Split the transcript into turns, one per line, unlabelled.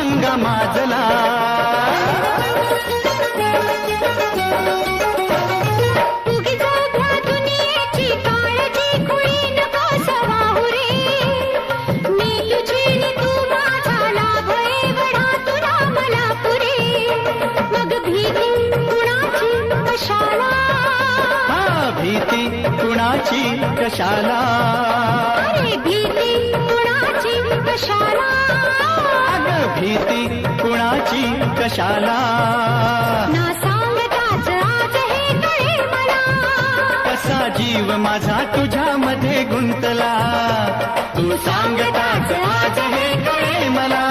गंगा माजला.
उगीच उभ्या दुनियेची काळजी खुळी नको सवाहू रे. मी तुझी नि तू माझा लाभ एवढा तुला मला पुरे. मग भीती कुणाची कशाला.
हा भीती कुणाची कशाला.
अरे भीती कुणाची कशाला.
अगं भीती कुणाची कशाला.
ना सांगताच आज हे कळे मला.
कसा जीव माझा तुझ्यामध्ये गुंतला. तू सांगताच आज हे कळे मला.